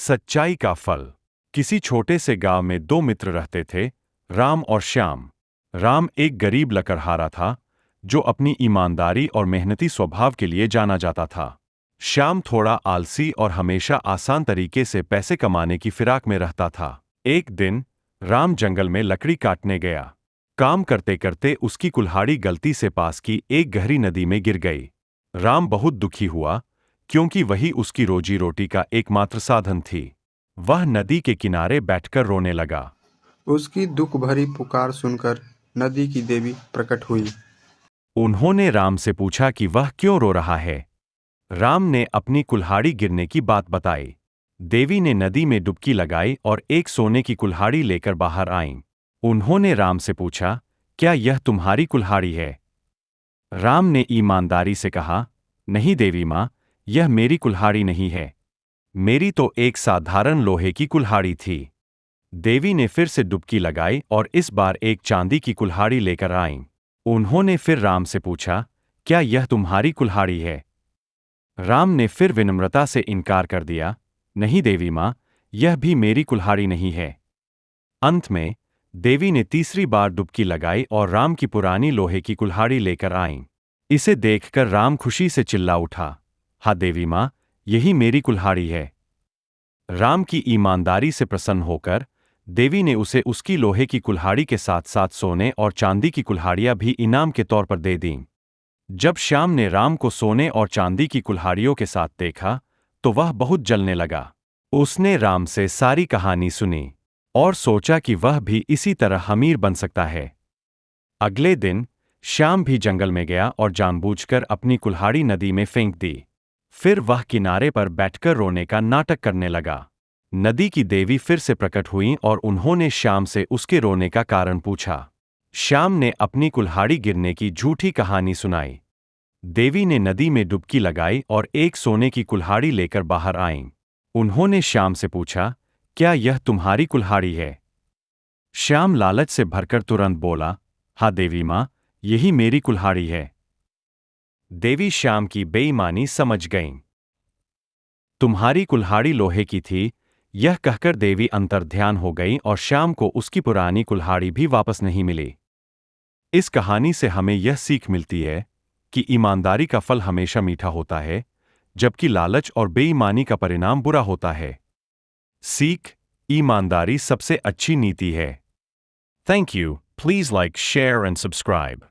सच्चाई का फल। किसी छोटे से गांव में दो मित्र रहते थे, राम और श्याम। राम एक गरीब लकड़हारा था, जो अपनी ईमानदारी और मेहनती स्वभाव के लिए जाना जाता था। श्याम थोड़ा आलसी और हमेशा आसान तरीके से पैसे कमाने की फिराक में रहता था। एक दिन राम जंगल में लकड़ी काटने गया। काम करते करते उसकी कुल्हाड़ी गलती से पास की एक गहरी नदी में गिर गई। राम बहुत दुखी हुआ, क्योंकि वही उसकी रोजी रोटी का एकमात्र साधन थी। वह नदी के किनारे बैठकर रोने लगा। उसकी दुख भरी पुकार सुनकर नदी की देवी प्रकट हुई। उन्होंने राम से पूछा कि वह क्यों रो रहा है। राम ने अपनी कुल्हाड़ी गिरने की बात बताई। देवी ने नदी में डुबकी लगाई और एक सोने की कुल्हाड़ी लेकर बाहर आईं। उन्होंने राम से पूछा, क्या यह तुम्हारी कुल्हाड़ी है? राम ने ईमानदारी से कहा, नहीं देवी माँ, यह मेरी कुल्हाड़ी नहीं है। मेरी तो एक साधारण लोहे की कुल्हाड़ी थी। देवी ने फिर से डुबकी लगाई और इस बार एक चांदी की कुल्हाड़ी लेकर आईं। उन्होंने फिर राम से पूछा, क्या यह तुम्हारी कुल्हाड़ी है? राम ने फिर विनम्रता से इनकार कर दिया, नहीं देवी माँ, यह भी मेरी कुल्हाड़ी नहीं है। अंत में देवी ने तीसरी बार डुबकी लगाई और राम की पुरानी लोहे की कुल्हाड़ी लेकर आईं। इसे देखकर राम खुशी से चिल्ला उठा, हाँ देवी माँ, यही मेरी कुल्हाड़ी है। राम की ईमानदारी से प्रसन्न होकर देवी ने उसे उसकी लोहे की कुल्हाड़ी के साथ साथ सोने और चांदी की कुल्हाड़ियां भी इनाम के तौर पर दे दीं। जब श्याम ने राम को सोने और चांदी की कुल्हाड़ियों के साथ देखा, तो वह बहुत जलने लगा। उसने राम से सारी कहानी सुनी और सोचा कि वह भी इसी तरह अमीर बन सकता है। अगले दिन श्याम भी जंगल में गया और जानबूझकर अपनी कुल्हाड़ी नदी में फेंक दी। फिर वह किनारे पर बैठकर रोने का नाटक करने लगा। नदी की देवी फिर से प्रकट हुईं और उन्होंने श्याम से उसके रोने का कारण पूछा। श्याम ने अपनी कुल्हाड़ी गिरने की झूठी कहानी सुनाई। देवी ने नदी में डुबकी लगाई और एक सोने की कुल्हाड़ी लेकर बाहर आईं। उन्होंने श्याम से पूछा, क्या यह तुम्हारी कुल्हाड़ी है? श्याम लालच से भरकर तुरंत बोला, हाँ देवी माँ, यही मेरी कुल्हाड़ी है। देवी श्याम की बेईमानी समझ गईं। तुम्हारी कुल्हाड़ी लोहे की थी, यह कहकर देवी अंतर्ध्यान हो गई और श्याम को उसकी पुरानी कुल्हाड़ी भी वापस नहीं मिली। इस कहानी से हमें यह सीख मिलती है कि ईमानदारी का फल हमेशा मीठा होता है, जबकि लालच और बेईमानी का परिणाम बुरा होता है। सीख, ईमानदारी सबसे अच्छी नीति है। Thank you. Please like, share and subscribe.